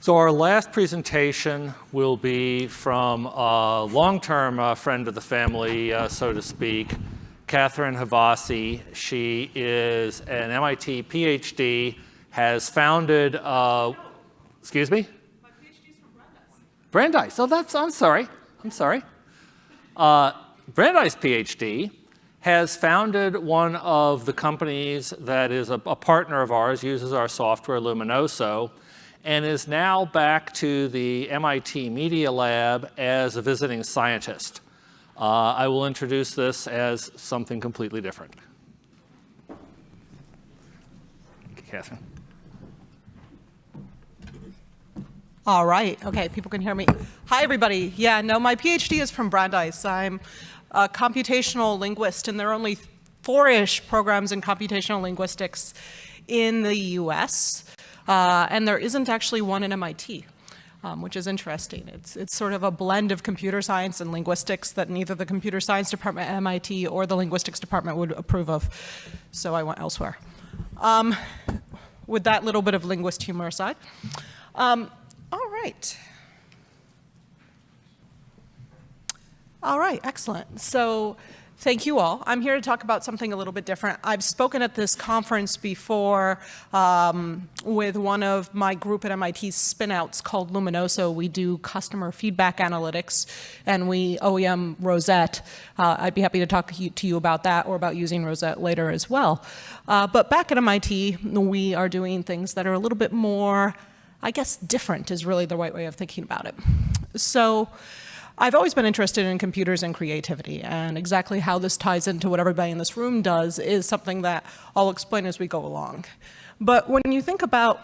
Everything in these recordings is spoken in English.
So our last presentation will be from a long-term friend of the family, so to speak, Catherine Havasi. She is an MIT PhD, has founded, excuse me? My PhD's from Brandeis. Brandeis, oh I'm sorry. Brandeis PhD has founded one of the companies that is a partner of ours, uses our software, Luminoso, and is now back to the MIT Media Lab as a visiting scientist. I will introduce this as something completely different. Catherine. All right. Okay, people can hear me. Hi, everybody. Yeah, no, my PhD is from Brandeis. I'm a computational linguist, and there are only 4-ish programs in computational linguistics in the US. And there isn't actually one in MIT, which is interesting. It's sort of a blend of computer science and linguistics that neither the computer science department at MIT or the linguistics department would approve of, so I went elsewhere. With that little bit of linguist humor aside. All right. All right, excellent. So thank you all. I'm here to talk about something a little bit different. I've spoken at this conference before with one of my group at MIT's spin-outs called Luminoso. We do customer feedback analytics, and we OEM Rosette. I'd be happy to talk to you about that or about using Rosette later as well. But back at MIT, we are doing things that are a little bit more, I guess, different is really the right way of thinking about it. So I've always been interested in computers and creativity, and exactly how this ties into what everybody in this room does is something that I'll explain as we go along. But when you think about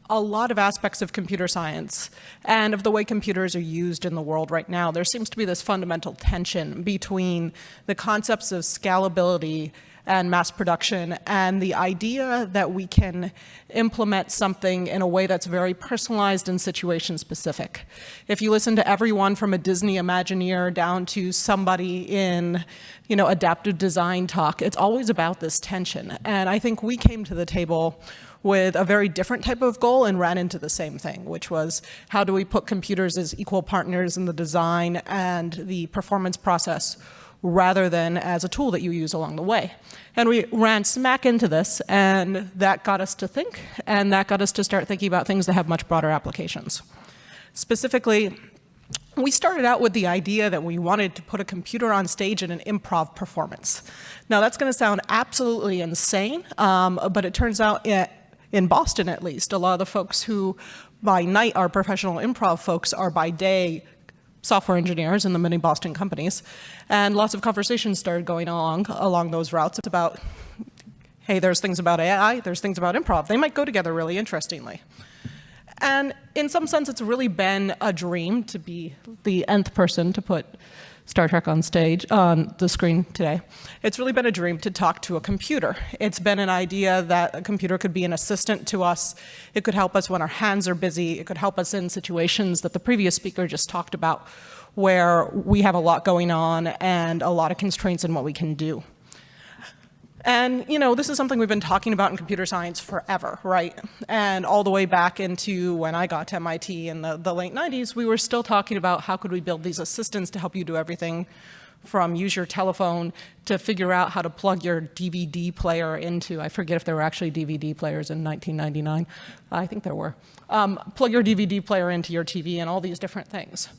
a lot of aspects of computer science and of the way computers are used in the world right now, there seems to be this fundamental tension between the concepts of scalability and mass production, and the idea that we can implement something in a way that's very personalized and situation specific. If you listen to everyone from a Disney Imagineer down to somebody in, adaptive design talk, it's always about this tension. And I think we came to the table with a very different type of goal and ran into the same thing, which was how do we put computers as equal partners in the design and the performance process rather than as a tool that you use along the way. And we ran smack into this, and that got us to think, and that got us to start thinking about things that have much broader applications. Specifically, we started out with the idea that we wanted to put a computer on stage in an improv performance. Now, that's going to sound absolutely insane, but it turns out in Boston, at least, a lot of the folks who by night are professional improv folks are by day software engineers in the many Boston companies, and lots of conversations started going along those routes about, hey, there's things about AI, there's things about improv. They might go together really interestingly. And in some sense, it's really been a dream to be the nth person to put Star Trek on stage, on the screen today. It's really been a dream to talk to a computer. It's been an idea that a computer could be an assistant to us. It could help us when our hands are busy. It could help us in situations that the previous speaker just talked about, where we have a lot going on and a lot of constraints in what we can do. And, this is something we've been talking about in computer science forever, right? And all the way back into when I got to MIT in the late 90s, we were still talking about how could we build these assistants to help you do everything from use your telephone to figure out how to plug your DVD player into, I forget if there were actually DVD players in 1999. I think there were. Plug your DVD player into your TV and all these different things.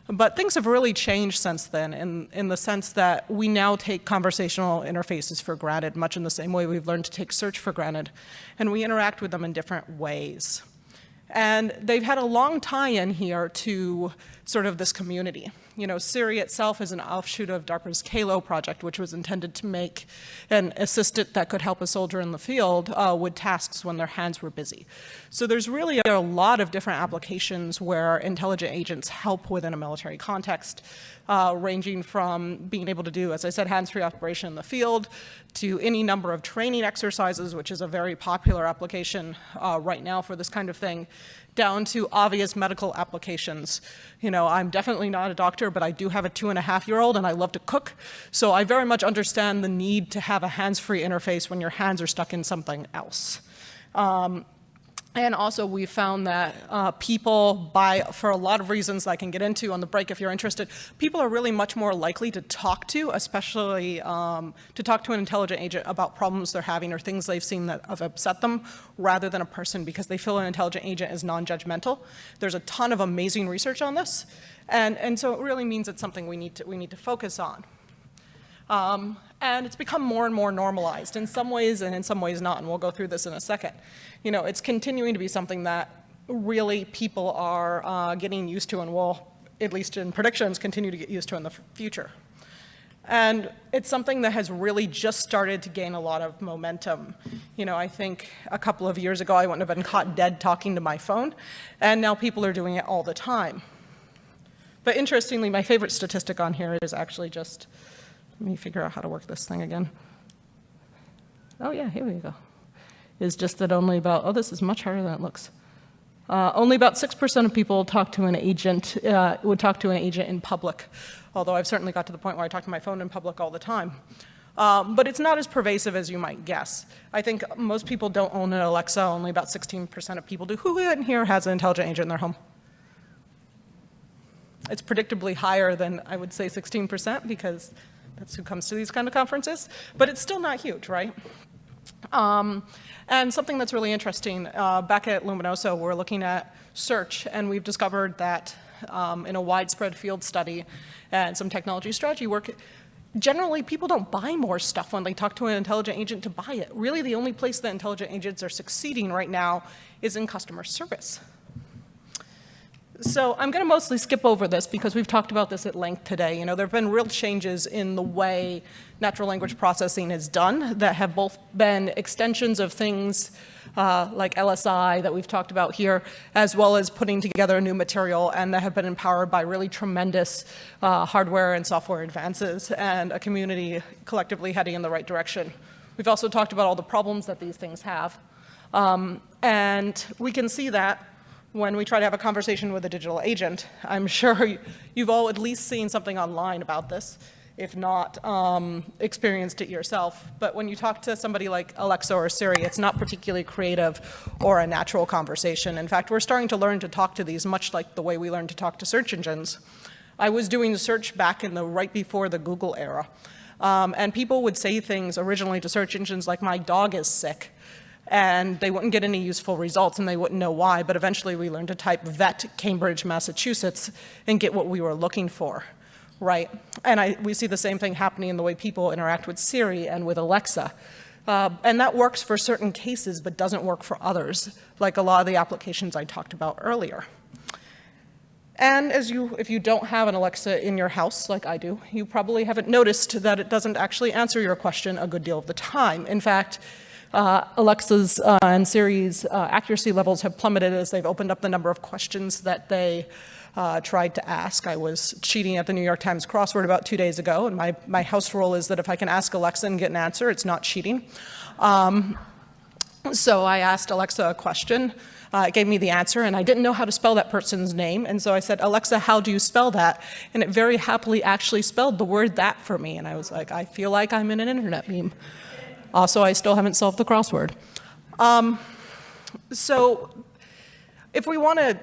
But things have really changed since then in the sense that we now take conversational interfaces for granted, much in the same way we've learned to take search for granted, and we interact with them in different ways. And they've had a long tie-in here to sort of this community. Siri itself is an offshoot of DARPA's Kalo project, which was intended to make an assistant that could help a soldier in the field with tasks when their hands were busy. So there's really a lot of different applications where intelligent agents help within a military context, ranging from being able to do, as I said, hands-free operation in the field, to any number of training exercises, which is a very popular application right now for this kind of thing, down to obvious medical applications. I'm definitely not a doctor, but I do have a 2.5-year-old, and I love to cook. So I very much understand the need to have a hands-free interface when your hands are stuck in something else. And also we found that people, for a lot of reasons that I can get into on the break if you're interested, people are really much more likely to talk to, especially to talk to an intelligent agent about problems they're having or things they've seen that have upset them, rather than a person, because they feel an intelligent agent is non-judgmental. There's a ton of amazing research on this, and so it really means it's something we need to focus on. And it's become more and more normalized in some ways and in some ways not, and we'll go through this in a second. You know, it's continuing to be something that really people are getting used to and will, at least in predictions, continue to get used to in the future. And it's something that has really just started to gain a lot of momentum. You know, I think a couple of years ago I wouldn't have been caught dead talking to my phone, and now people are doing it all the time. But interestingly, my favorite statistic on here is actually just, let me figure out how to work this thing again. Oh yeah, here we go. Is just that only about, oh, this is much harder than it looks. Only about 6% of people talk to an agent, would talk to an agent in public, although I've certainly got to the point where I talk to my phone in public all the time. But it's not as pervasive as you might guess. I think most people don't own an Alexa, only about 16% of people do. Who in here has an intelligent agent in their home? It's predictably higher than, I would say, 16%, because that's who comes to these kind of conferences, but it's still not huge, right? And something that's really interesting, back at Luminoso, we're looking at search, and we've discovered that in a widespread field study and some technology strategy work, generally people don't buy more stuff when they talk to an intelligent agent to buy it. Really, the only place that intelligent agents are succeeding right now is in customer service. So I'm going to mostly skip over this because we've talked about this at length today. You know, there have been real changes in the way natural language processing is done that have both been extensions of things like LSI that we've talked about here, as well as putting together new material, and that have been empowered by really tremendous hardware and software advances and a community collectively heading in the right direction. We've also talked about all the problems that these things have. And we can see that when we try to have a conversation with a digital agent. I'm sure you've all at least seen something online about this, if not experienced it yourself. But when you talk to somebody like Alexa or Siri, it's not particularly creative or a natural conversation. In fact, we're starting to learn to talk to these much like the way we learned to talk to search engines. I was doing the search back in the right before the Google era. And people would say things originally to search engines like, my dog is sick. And they wouldn't get any useful results, and they wouldn't know why. But eventually we learned to type vet Cambridge, Massachusetts, and get what we were looking for, right? And we see the same thing happening in the way people interact with Siri and with Alexa. And that works for certain cases, but doesn't work for others, like a lot of the applications I talked about earlier. And if you don't have an Alexa in your house, like I do, you probably haven't noticed that it doesn't actually answer your question a good deal of the time. In fact, Alexa's and Siri's accuracy levels have plummeted as they've opened up the number of questions that they tried to ask. I was cheating at the New York Times crossword about 2 days ago, and my house rule is that if I can ask Alexa and get an answer, it's not cheating. So I asked Alexa a question. It gave me the answer, and I didn't know how to spell that person's name, and so I said, Alexa, how do you spell that? And it very happily actually spelled the word that for me, and I was like, I feel like I'm in an internet meme. Also, I still haven't solved the crossword. So if we want to,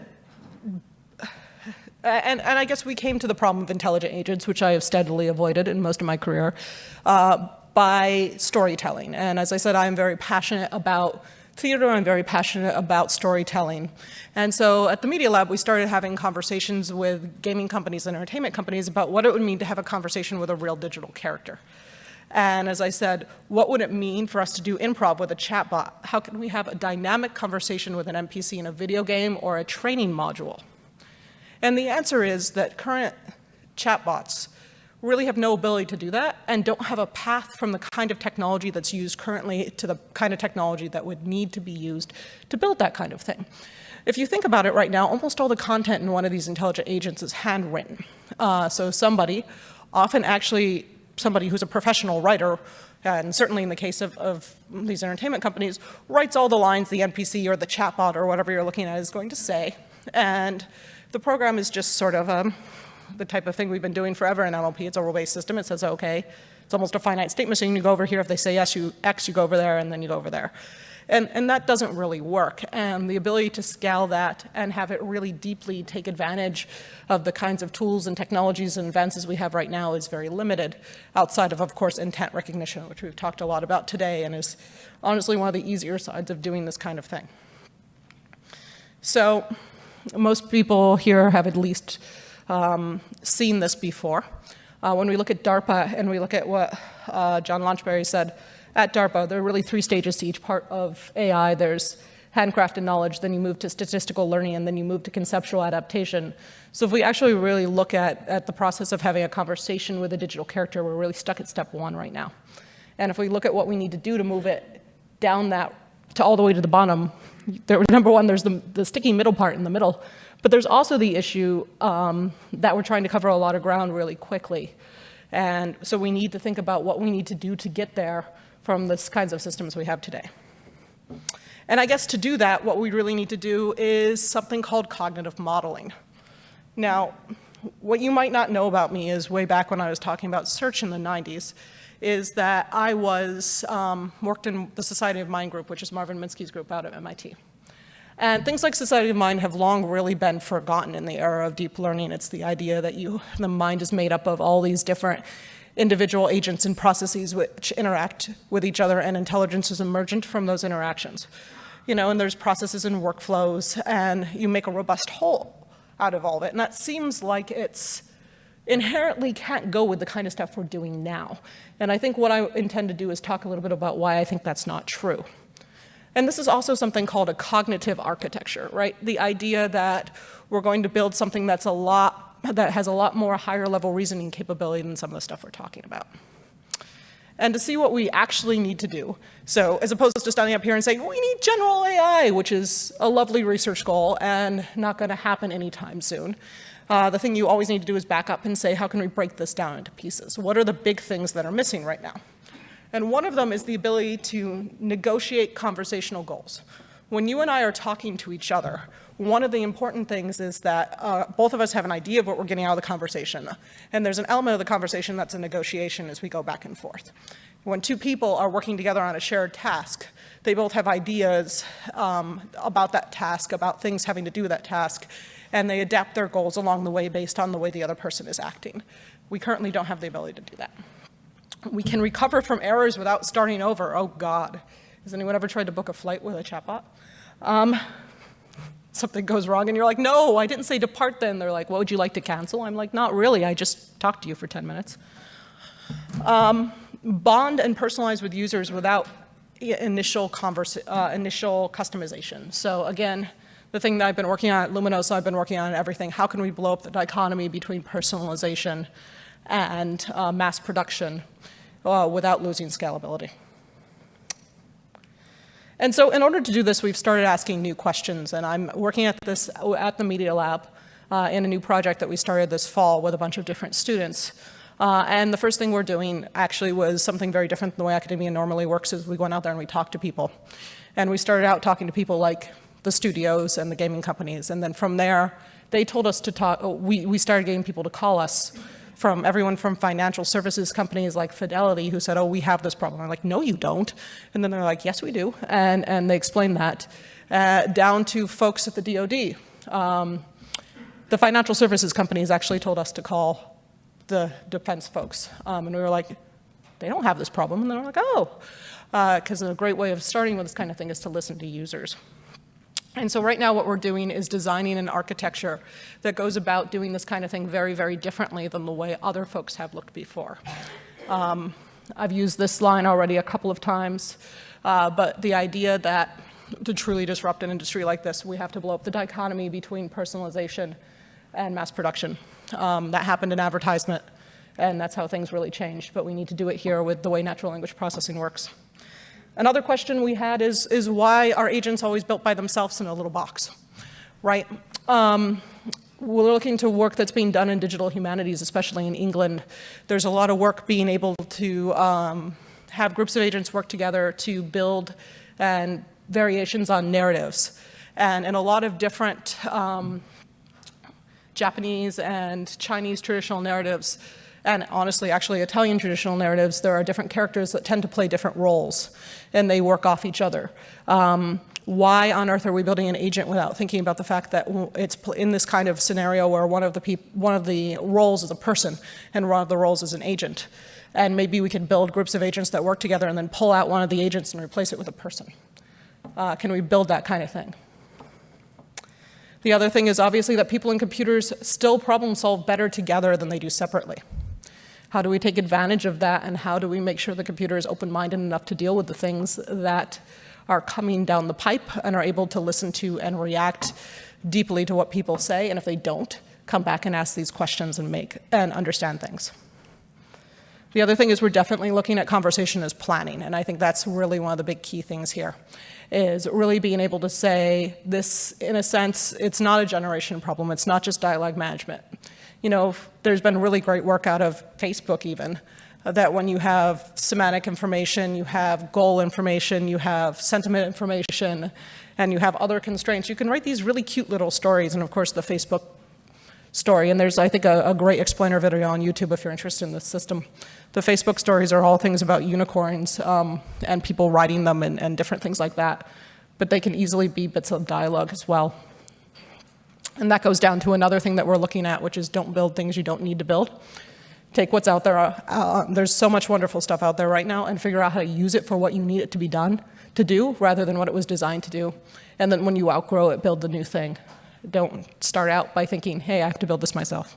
and I guess we came to the problem of intelligent agents, which I have steadily avoided in most of my career, by storytelling. And as I said, I am very passionate about theater, I'm very passionate about storytelling. And so at the Media Lab, we started having conversations with gaming companies and entertainment companies about what it would mean to have a conversation with a real digital character. And as I said, what would it mean for us to do improv with a chatbot? How can we have a dynamic conversation with an NPC in a video game or a training module? And the answer is that current chatbots really have no ability to do that and don't have a path from the kind of technology that's used currently to the kind of technology that would need to be used to build that kind of thing. If you think about it right now, almost all the content in one of these intelligent agents is handwritten. So somebody, often actually somebody who's a professional writer, and certainly in the case of these entertainment companies, writes all the lines the NPC or the chatbot or whatever you're looking at is going to say. And the program is just sort of the type of thing we've been doing forever in NLP. It's a rule-based system. It says, okay, it's almost a finite state machine. You go over here. If they say yes, you go over there, and then you go over there. And that doesn't really work. And the ability to scale that and have it really deeply take advantage of the kinds of tools and technologies and advances we have right now is very limited, outside of course, intent recognition, which we've talked a lot about today and is honestly one of the easier sides of doing this kind of thing. So most people here have at least seen this before. When we look at DARPA and we look at what John Launchbury said, at DARPA, there are really 3 stages to each part of AI. There's handcrafted knowledge, then you move to statistical learning, and then you move to conceptual adaptation. So if we actually really look at the process of having a conversation with a digital character, we're really stuck at step 1 right now. And if we look at what we need to do to move it down that to all the way to the bottom, number 1, there's the sticky middle part in the middle, but there's also the issue that we're trying to cover a lot of ground really quickly. And so we need to think about what we need to do to get there from the kinds of systems we have today. And I guess to do that, what we really need to do is something called cognitive modeling. Now, what you might not know about me is way back when I was talking about search in the 90s, is that I worked in the Society of Mind group, which is Marvin Minsky's group out at MIT. And things like Society of Mind have long really been forgotten in the era of deep learning. It's the idea that the mind is made up of all these different individual agents and processes which interact with each other, and intelligence is emergent from those interactions. And there's processes and workflows, and you make a robust whole out of all of it. And that seems like it's inherently can't go with the kind of stuff we're doing now. And I think what I intend to do is talk a little bit about why I think that's not true. And this is also something called a cognitive architecture, right? The idea that we're going to build something that has a lot more higher level reasoning capability than some of the stuff we're talking about. And to see what we actually need to do, so as opposed to standing up here and saying, we need general AI, which is a lovely research goal and not going to happen anytime soon, the thing you always need to do is back up and say, how can we break this down into pieces? What are the big things that are missing right now? And one of them is the ability to negotiate conversational goals. When you and I are talking to each other, one of the important things is that both of us have an idea of what we're getting out of the conversation. And there's an element of the conversation that's a negotiation as we go back and forth. When 2 people are working together on a shared task, they both have ideas about that task, about things having to do with that task, and they adapt their goals along the way based on the way the other person is acting. We currently don't have the ability to do that. We can recover from errors without starting over. Oh, God. Has anyone ever tried to book a flight with a chatbot? Something goes wrong, and you're like, no, I didn't say depart then. They're like, what would you like to cancel? I'm like, not really. I just talked to you for 10 minutes. Bond and personalize with users without initial customization. So again, the thing that I've been working on at Luminoso, I've been working on everything. How can we blow up the dichotomy between personalization and mass production without losing scalability? And so in order to do this, we've started asking new questions. And I'm working at this at the Media Lab in a new project that we started this fall with a bunch of different students. And the first thing we're doing actually was something very different than the way academia normally works, is we went out there and we talked to people. And we started out talking to people like the studios and the gaming companies. And then from there, they told us to talk, we started getting people to call us, from everyone from financial services companies like Fidelity, who said, oh, we have this problem. I'm like, no, you don't. And then they're like, yes, we do. And they explained that, down to folks at the DoD. The financial services companies actually told us to call the defense folks. And we were like, they don't have this problem. And they're like, oh. Because a great way of starting with this kind of thing is to listen to users. And so right now what we're doing is designing an architecture that goes about doing this kind of thing very, very differently than the way other folks have looked before. I've used this line already a couple of times, but the idea that to truly disrupt an industry like this, we have to blow up the dichotomy between personalization and mass production. That happened in advertisement, and that's how things really changed, but we need to do it here with the way natural language processing works. Another question we had is why are agents always built by themselves in a little box, right? We're looking to work that's being done in digital humanities, especially in England. There's a lot of work being able to have groups of agents work together to build variations on narratives. And in a lot of different Japanese and Chinese traditional narratives, and honestly, actually, Italian traditional narratives, there are different characters that tend to play different roles, and they work off each other. Why on earth are we building an agent without thinking about the fact that it's in this kind of scenario where one of the roles is a person and one of the roles is an agent? And maybe we can build groups of agents that work together and then pull out one of the agents and replace it with a person. Can we build that kind of thing? The other thing is obviously that people and computers still problem solve better together than they do separately. How do we take advantage of that, and how do we make sure the computer is open-minded enough to deal with the things that are coming down the pipe and are able to listen to and react deeply to what people say, and if they don't, come back and ask these questions and understand things. The other thing is we're definitely looking at conversation as planning, and I think that's really one of the big key things here, is really being able to say this, in a sense, it's not a generation problem, it's not just dialogue management. You know, there's been really great work out of Facebook even, that when you have semantic information, you have goal information, you have sentiment information, and you have other constraints, you can write these really cute little stories, and of course the Facebook story, and there's, I think, a great explainer video on YouTube if you're interested in this system. The Facebook stories are all things about unicorns and people writing them and different things like that, but they can easily be bits of dialogue as well. And that goes down to another thing that we're looking at, which is don't build things you don't need to build. Take what's out there. There's so much wonderful stuff out there right now, and figure out how to use it for what you need it to be done to do, rather than what it was designed to do. And then when you outgrow it, build the new thing. Don't start out by thinking, hey, I have to build this myself.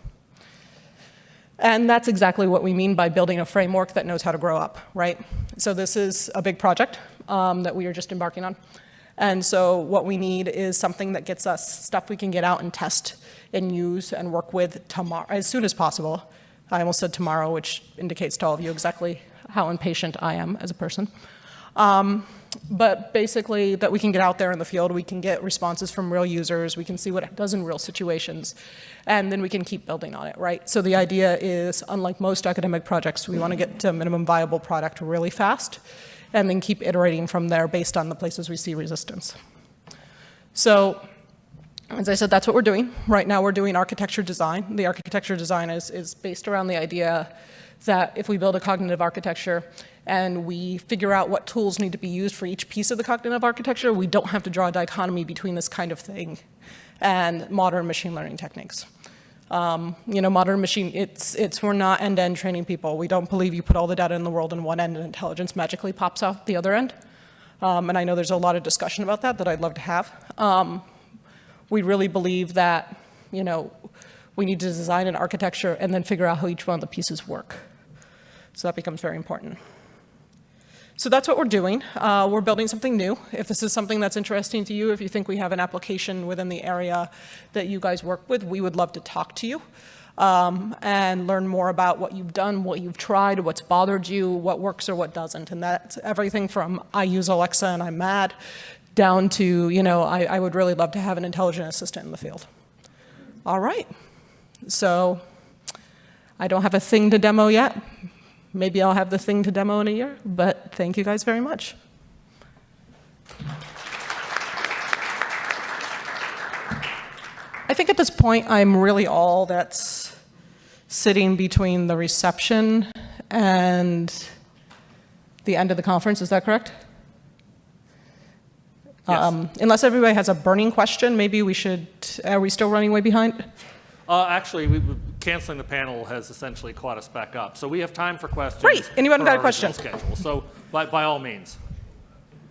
And that's exactly what we mean by building a framework that knows how to grow up, right? So this is a big project that we are just embarking on. And so what we need is something that gets us stuff we can get out and test and use and work with tomorrow, as soon as possible. I almost said tomorrow, which indicates to all of you exactly how impatient I am as a person. But basically that we can get out there in the field, we can get responses from real users, we can see what it does in real situations, and then we can keep building on it, right? So the idea is, unlike most academic projects, we want to get to a minimum viable product really fast, and then keep iterating from there based on the places we see resistance. So, as I said, that's what we're doing. Right now we're doing architecture design. The architecture design is based around the idea that if we build a cognitive architecture and we figure out what tools need to be used for each piece of the cognitive architecture, we don't have to draw a dichotomy between this kind of thing and modern machine learning techniques. You know, modern machine, we're not end-to-end training people. We don't believe you put all the data in the world in one end and intelligence magically pops out the other end. And I know there's a lot of discussion about that I'd love to have. We really believe that, you know, we need to design an architecture and then figure out how each one of the pieces work. So that becomes very important. So that's what we're doing. We're building something new. If this is something that's interesting to you, if you think we have an application within the area that you guys work with, we would love to talk to you and learn more about what you've done, what you've tried, what's bothered you, what works or what doesn't. And that's everything from I use Alexa and I'm mad, down to, you know, I would really love to have an intelligent assistant in the field. All right. So I don't have a thing to demo yet. Maybe I'll have the thing to demo in a year, but thank you guys very much. I think at this point, I'm really all that's sitting between the reception and the end of the conference. Is that correct? Yes. Unless everybody has a burning question, maybe we should, are we still running way behind? Actually, canceling the panel has essentially caught us back up. So we have time for questions. Great. Anyone got a question? Schedule. So by all means.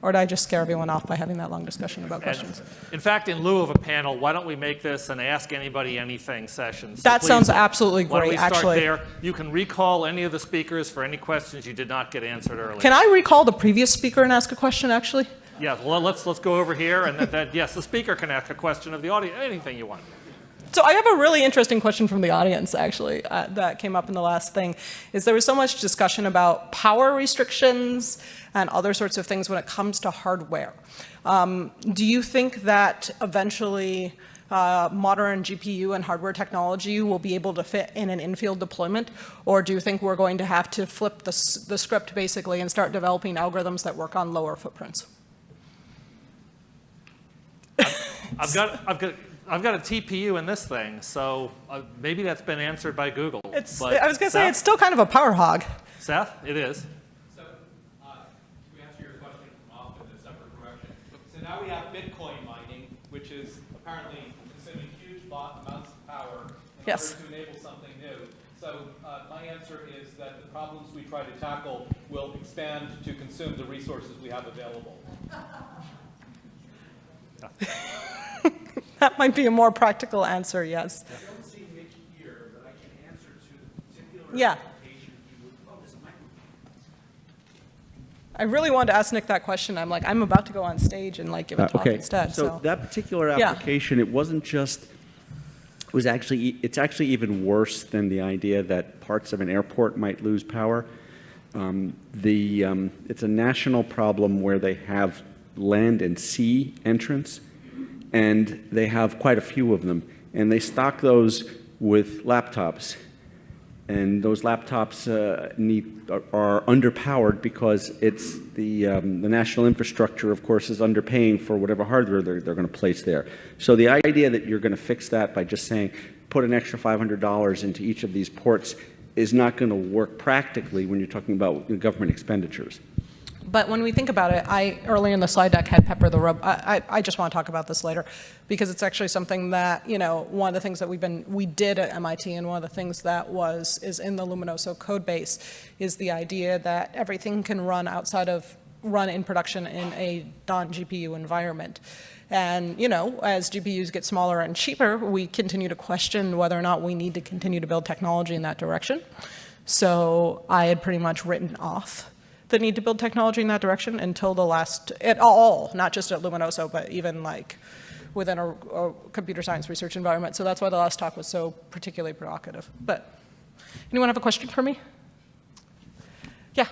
Or did I just scare everyone off by having that long discussion about questions? In fact, in lieu of a panel, why don't we make this an Ask Anybody Anything session? So That please, sounds absolutely why don't great, we start actually. there? You can recall any of the speakers for any questions you did not get answered earlier. Can I recall the previous speaker and ask a question, actually? Yeah, well, let's go over here, and then yes, the speaker can ask a question of the audience, anything you want. So I have a really interesting question from the audience, actually, that came up in the last thing, is there was so much discussion about power restrictions and other sorts of things when it comes to hardware. Do you think that eventually modern GPU and hardware technology will be able to fit in an in-field deployment? Or do you think we're going to have to flip the script, basically, and start developing algorithms that work on lower footprints? I've got a TPU in this thing, so maybe that's been answered by Google. I was going to say, it's still kind of a power hog. Seth, it is. So to answer your question off in a separate direction, so now we have Bitcoin mining, which is apparently consuming huge amounts of power in order to enable something new. So my answer is that the problems we try to tackle will expand to consume the resources we have available. That might be a more practical answer, yes. I don't see Nick here, but I can answer to the particular Yeah. application he would focus on. I really wanted to ask Nick that question. I'm like, I'm about to go on stage and like give a talk instead. So that particular Yeah. application, it wasn't just, it's actually even worse than the idea that parts of an airport might lose power. It's a national problem where they have land and sea entrance, and they have quite a few of them. And they stock those with laptops. And those laptops are underpowered because it's the national infrastructure, of course, is underpaying for whatever hardware they're going to place there. So the idea that you're going to fix that by just saying, put an extra $500 into each of these ports is not going to work practically when you're talking about government expenditures. But when we think about it, earlier in the slide deck had Pepper the Robot. I just want to talk about this later because it's actually something that, one of the things that we did at MIT, and one of the things that is in the Luminoso code base is the idea that everything can run in production in a non-GPU environment. And, as GPUs get smaller and cheaper, we continue to question whether or not we need to continue to build technology in that direction. So I had pretty much written off the need to build technology in that direction until not just at Luminoso, but even like within a computer science research environment. So that's why the last talk was so particularly provocative. But anyone have a question for me? Yeah.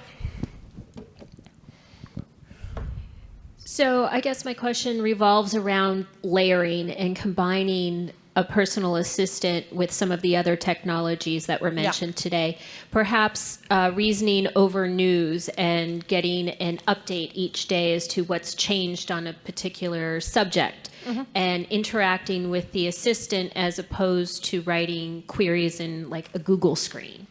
So I guess my question revolves around layering and combining a personal assistant with some of the other technologies that were mentioned today. Perhaps reasoning over news and getting an update each day as to what's changed on a particular subject, and interacting with the assistant as opposed to writing queries in like a Google screen.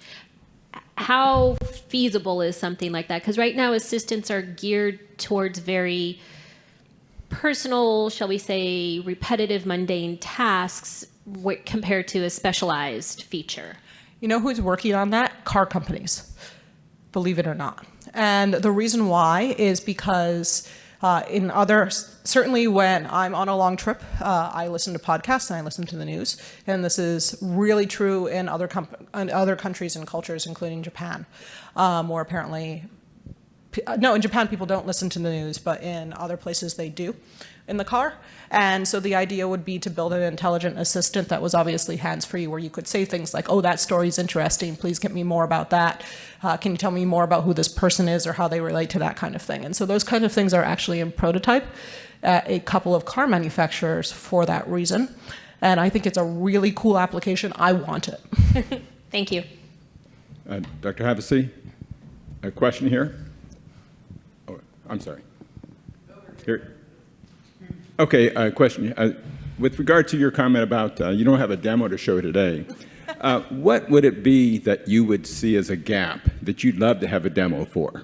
How feasible is something like that? Because right now assistants are geared towards very personal, shall we say, repetitive, mundane tasks compared to a specialized feature. You know who's working on that? Car companies, believe it or not. And the reason why is because certainly when I'm on a long trip, I listen to podcasts and I listen to the news. And this is really true in other countries and cultures, including Japan, where apparently in Japan people don't listen to the news, but in other places they do in the car. And so the idea would be to build an intelligent assistant that was obviously hands-free, where you could say things like, oh, that story's interesting, please get me more about that. Can you tell me more about who this person is or how they relate to that kind of thing? And so those kind of things are actually in prototype at a couple of car manufacturers for that reason. And I think it's a really cool application. I want it. Thank you. Dr. Havasi, a question here. Oh, I'm sorry. Here. Okay, a question. With regard to your comment about you don't have a demo to show today, what would it be that you would see as a gap that you'd love to have a demo for?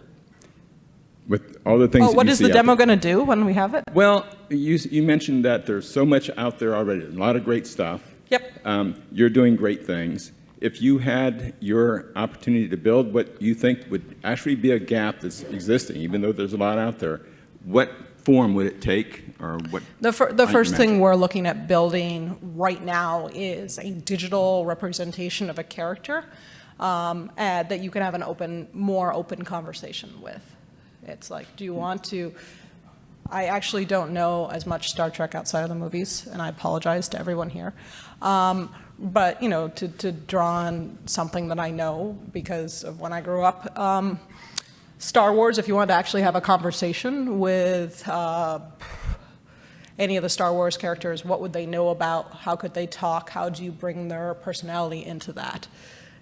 With all the things that what you is see the out demo there? going to do when we have it? Well, you mentioned that there's so much out there already, a lot of great stuff. Yep. You're doing great things. If you had your opportunity to build what you think would actually be a gap that's existing, even though there's a lot out there, what form would it take, or what? The first thing we're looking at building right now is a digital representation of a character that you can have more open conversation with. It's like, do you want to? I actually don't know as much Star Trek outside of the movies, and I apologize to everyone here. But to draw on something that I know because of when I grew up. Star Wars, if you wanted to actually have a conversation with any of the Star Wars characters, what would they know about? How could they talk? How do you bring their personality into that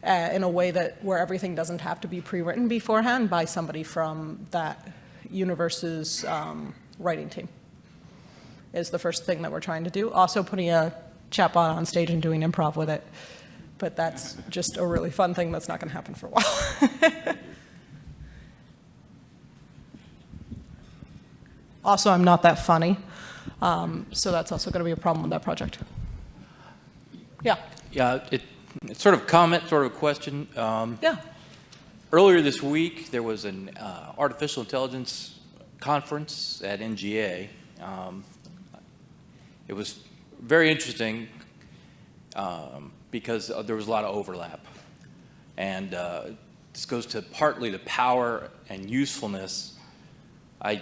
in a way where everything doesn't have to be pre-written beforehand by somebody from that universe's writing team is the first thing that we're trying to do. Also putting a chatbot on stage and doing improv with it. But that's just a really fun thing that's not going to happen for a while. Also, I'm not that funny, so that's also going to be a problem with that project. Yeah. Yeah, it's sort of a comment, sort of a question. Yeah. Earlier this week, there was an artificial intelligence conference at NGA. It was very interesting because there was a lot of overlap. And this goes to partly the power and usefulness. I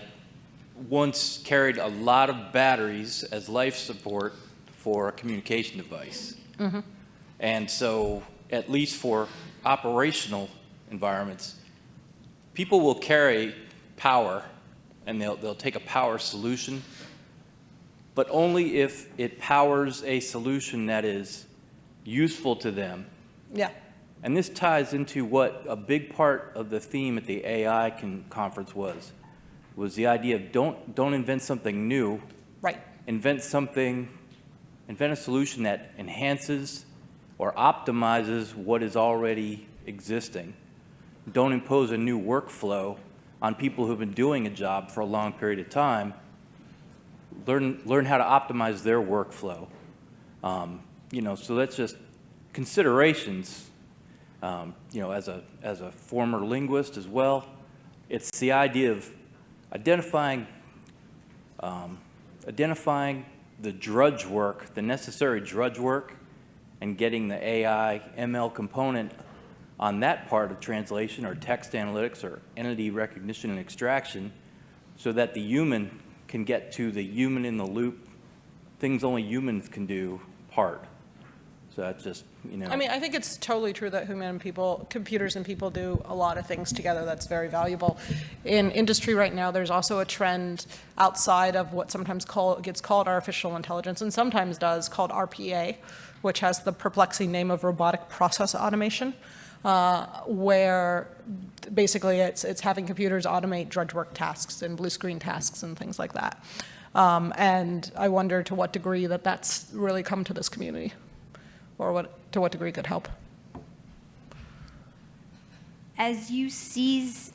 once carried a lot of batteries as life support for a communication device. Mm-hmm. And so, at least for operational environments, people will carry power, and they'll take a power solution, but only if it powers a solution that is useful to them. Yeah. And this ties into what a big part of the theme at the AI conference was the idea of don't invent something new. Right. Invent a solution that enhances or optimizes what is already existing. Don't impose a new workflow on people who've been doing a job for a long period of time. Learn how to optimize their workflow. So that's just considerations. As a former linguist as well, it's the idea of identifying the drudge work, the necessary drudge work, and getting the AI ML component on that part of translation or text analytics or entity recognition and extraction so that the human can get to the human in the loop, things only humans can do part. So that's just, I mean, I think it's totally true that computers and people do a lot of things together that's very valuable. In industry right now, there's also a trend outside of what sometimes gets called artificial intelligence, and sometimes does, called RPA, which has the perplexing name of robotic process automation, where basically it's having computers automate drudge work tasks and blue screen tasks and things like that. And I wonder to what degree that's really come to this community, or to what degree it could help. As you seize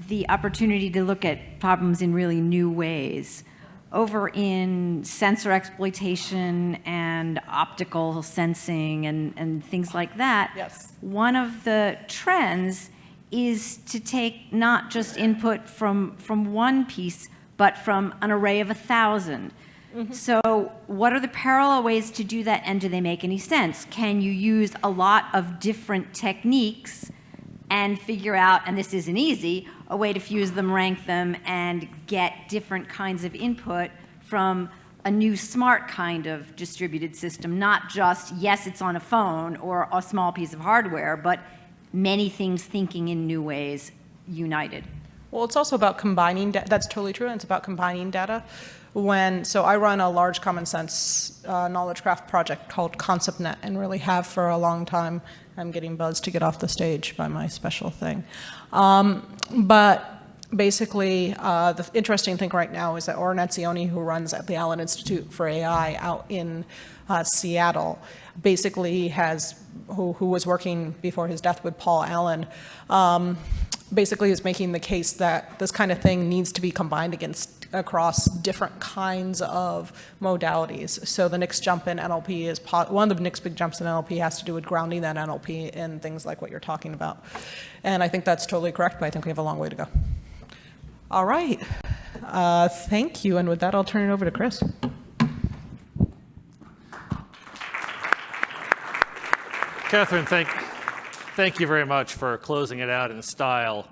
the opportunity to look at problems in really new ways, over in sensor exploitation and optical sensing and things like that, Yes. one of the trends is to take not just input from one piece, but from an array of 1,000. Mm-hmm. So what are the parallel ways to do that, and do they make any sense? Can you use a lot of different techniques and figure out, and this isn't easy, a way to fuse them, rank them, and get different kinds of input from a new smart kind of distributed system, not just, yes, it's on a phone or a small piece of hardware, but many things thinking in new ways united. Well, it's also about combining data. That's totally true, and it's about combining data. So I run a large common sense knowledge graph project called ConceptNet, and really have for a long time. I'm getting buzzed to get off the stage by my special thing. But basically, the interesting thing right now is that Oren Etzioni, who runs at the Allen Institute for AI out in Seattle, basically who was working before his death with Paul Allen, basically is making the case that this kind of thing needs to be combined across different kinds of modalities. So the next jump in NLP is one of the next big jumps in NLP has to do with grounding that NLP in things like what you're talking about. And I think that's totally correct, but I think we have a long way to go. All right. Thank you. And with that, I'll turn it over to Chris. Catherine, thank you very much for closing it out in style.